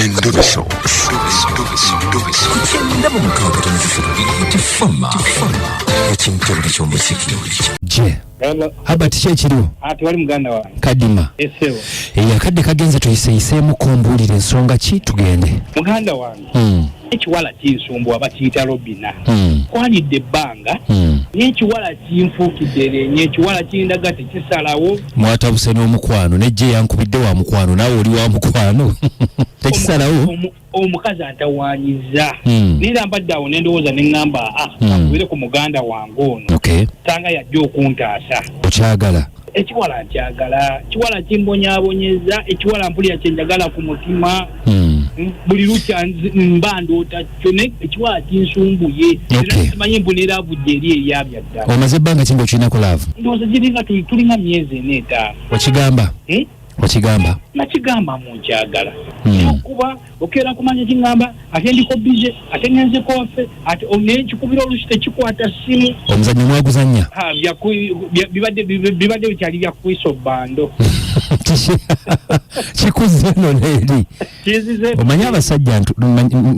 Endobeso. Ndaba mukaaga tifama. Ekintu eky'omuziki. Je. Haba tiche kiriwo. Ati wali muganda wa. Kadima. Esewo. Akadde kagenze tuyiseeyiseemu kumbuulira ensonga ki tugende. Muganda wange. Ekiwala kinsumbu abakiyita Robina. Kwanidde ebbanga. N'ekiwala kinfuukidde n'ekiwala kindaga tekisalawo. Mwatabuse n'omukwano nejje yankubidde wa mukwano naawe oli wa mukwano. Tekisalawo. Omukazi atawaanyiza. Nera mbadde awo n'endowooza ne ŋŋamba akubire ku muganda wange ono. Okay. Tanga yajja okuntaasa. Okyagala. Ekiwala nkyagala. Ekiwala kimbonyaabonyeza. Ekiwala mpulira kye njagala ku mutima. Buli lukya mba ndoota kyone ekiwala kinsumbuye. Simanyi mbonera bujje eri eyabya ddala. Omaze ebbanga ki ng'okirina ku laavu? Ndowooza giringa tulinga myezi ena. Okigamba? Okigamba? Nakigamba mu nkyagala. Kuba okeera kumanya kingamba ate ndiko bize ate ngenze kofe ate onekikubira olusi tekikwata simu. Omuzannyo mwaguzannya? Bibadde bikyali bya kwiso bando. Kikuze no leeri. Omanyi abasajja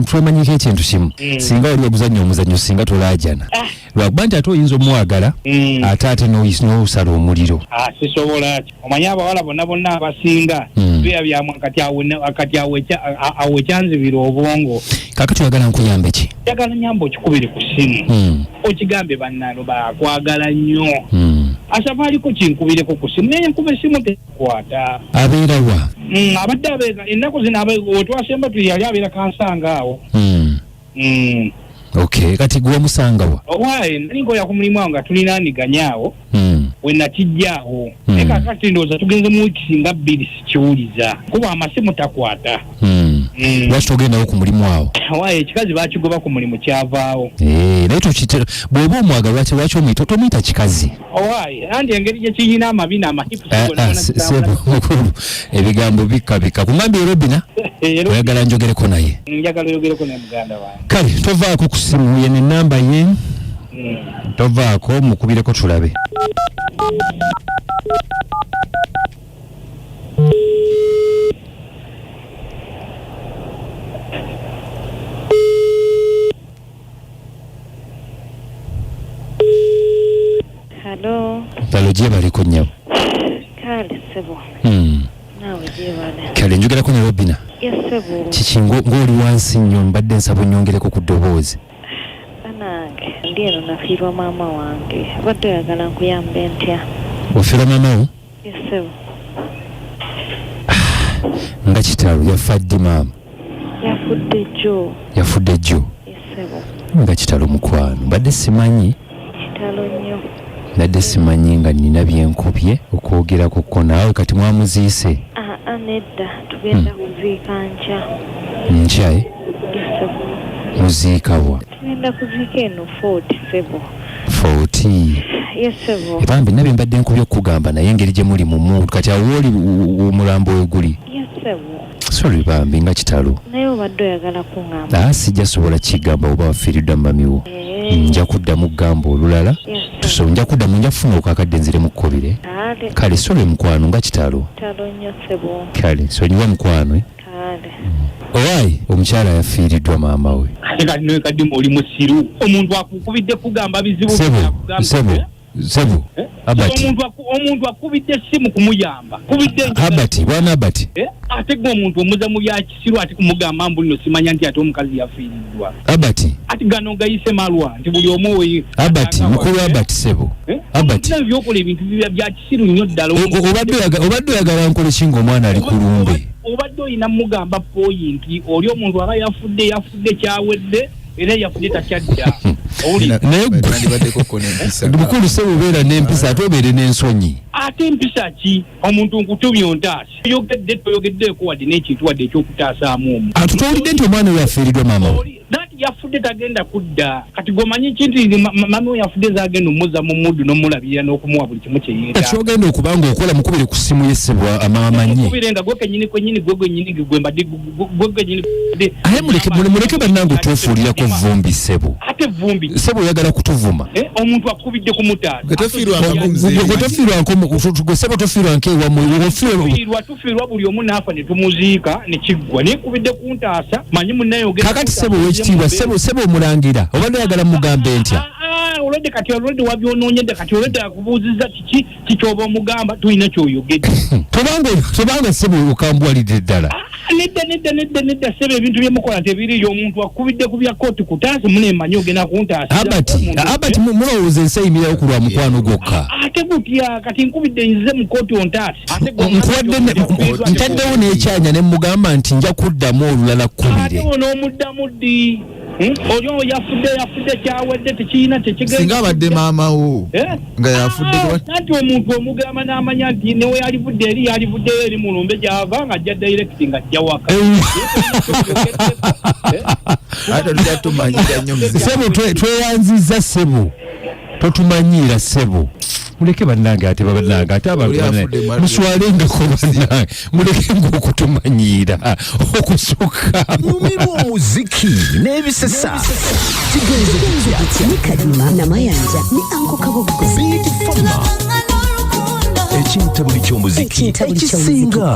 twemanyiko ekintu kimu. Singa oli oguzannya omuzannyo singa tolaajana. Lwakuba nti ate oyinza omwagala ate n'owusala omuliro. Sisobola ki. Omanyi abawala bonna abasinga bya byamu akati awe kyanzibira obwongo. Kakati oyagala nkuyambe ki? Njagala nyambo okikubire ku ssimu. Okigambe bannano bakwagala nnyo. Asafaaliko kinkubireko ku ssimu naye nkuba essimu tekwata. Abeera wa? Abadde abeera ennaku zino wetwasemba yali abeera kansanga awo. Okay, kati gwe musanga wa? Waaye nali nkola ku mulimu nga tulinaaniganyaawo. We nakijjaawo. Naye kakati ndowooza tugenze mu wiiki singa 2 sikiwuliza. Kuba amasimu takwata. Lwaki togendawo ku mulimu awo? Waaye ekikazi baakigoba ku mulimu kyavaawo. Naye tukitera bw'oba omwagala lwaki omuyita tomuyita kikazi? Waaye anti engeri gye kiyina amabi n'amahipu ebigambo bikka kumambye Robina oyagala njogereko naye. Njagala oyogereko ne muganda wange. Kale tovaako ku ssimu ye n'ennamba ye. Tovaako mukubireko tulabe. Hello. Talo je baliko nnyo. Kale sebo. Nawe je bale. Kale njogerako ne Robina. Yes sebo. Kikingo ng'oli wansi nnyo mbadde nsaba nnyongereko ku ddoboozi. Anange ndieno nafiirwa maama wange. Badde oyagala nkuyambe ntya? Ofiirwa maama wo? Yes sebo. Nga kitalo yafa ddi maama? Yafudde jjo. Yafudde jjo? Yes sebo. Nga kitalo mukwano mbadde simanyi. Kitalo nnyo. Nadde simanyi nga nina byenkubye okwogerako ko naawe kati mwamuziise. Nedda tugenda kuziika nkya. Nkya? Yes sebo. Muziika wa? Tugenda kuziika eno 40 sebo. 40? Yes sebo. Bambi nabye mbadde nkubye okugamba naye engeri gye muli mu muntu kati awo oli omulambo we guli. Yes sebo. Sorry bambi nga kitalo. Naye obadde oyagala kuŋŋamba. Sijja sobola kigamba oba wafiiriddwa mami wo. Nja kuddamu gamba olulala. Nja kuddamu nja kufuna okakadde nzire mu kkobire. Kale sole mukwano nga kitalo. Kitalo nnyo sebo. Kale sonyiwa mukwano. Kale. Owaayi omukyala yafiiriddwa maama we. Ate kati noye kaddimu oli musiru. Omuntu akukubidde kugamba bizibu Sebo. Abati. Omuntu akubidde essimu kumuyamba. Abati, bwana Abati. Ate gwe omuntu omuza mu bya kisiru ate kumugamba mbu nno simanya nti ate omukazi yafiiriddwa. Abati. Ati gano gayise malwa nti buli omu we. Abati, mukulu Abati sebo. Abati. Nabyo byokola ebintu bya kisiru nnyo ddala. Obadde oyagala nkole kinga omwana ali ku lumbe. Obadde oyina mugamba poyinti oli omuntu aba yafudde kyawedde. Era yafudde takyadda. Naye mukulu sebo beera n'empisa ate obeere n'ensonyi. Ate empisa ki? Omuntu nkutumye ontaasi. Toyogeddeeko wadde n'ekintu wadde ekyokutaasaamu omu. Tutowulidde nti omwana we yafiiriddwa maama we. Nati yafudde tagenda kudda kati gomanyi kintu mama yafudde zagenda omuza mu muddu n'omulabira n'okumuwa buli kimu kye yeeta kyogenda okubanga okola mukubire ku ssimu yessebwa amamanyi mukubire nga gwe kenyini gwe mbadde gwe kenyini aye muleke bannange otufuulirako vumbi ssebo ate vumbi ssebo oyagala kutuvuma omuntu akubidde ku mutaala gwe ssebo tofiirwa tufiirwa buli omu naafa ne tumuziika ne kiggwa naye kubidde ku ntaasa manyi munnaye kakati ssebo w'ekitiibwa ssebo omulangira obadde oyagala mugambe ntya olwedde kati olwedde wabyonoonyedde kati olwedde akubuuzizza kikyoba omugamba tulina kyoyogedde tobanga ssebo okambwalidde ddala nedda ssebo ebintu byemukola tebiriyo omuntu akubidde ku bya kooti kutaasa muneemanyi ogenda kuntaasa abati mulowooza ensi eyimirawo ku lwa mukwano gwokka ate gutya kati nkubidde nzize mu kooti ontaase ntaddewo n'ekyanya ne mugamba nti nja kuddamu olulala kkubire ate onoomuddamu ddi olyo yafudde kyawedde tekiyina singa abadde maama wo nga yafudde nti omuntu omugamba n'amanya nti newe yalivudde eri yalivuddeyo eri mulumbe gyava nga ajja direct nga ajja waka ate tujja tumanyira nnyo ssebo tweyanziza ssebo totumanyiira ssebo muleke bannange ate babannange ate abantu muswalengako bannange muleke ng'okutumanyiira okusukka nyumirwa omuziki n'ebisesa kigenze kitya ne Kalima Namayanja ne Anko Kabogo Beat Fama ekintabuli ky'omuziki ekisinga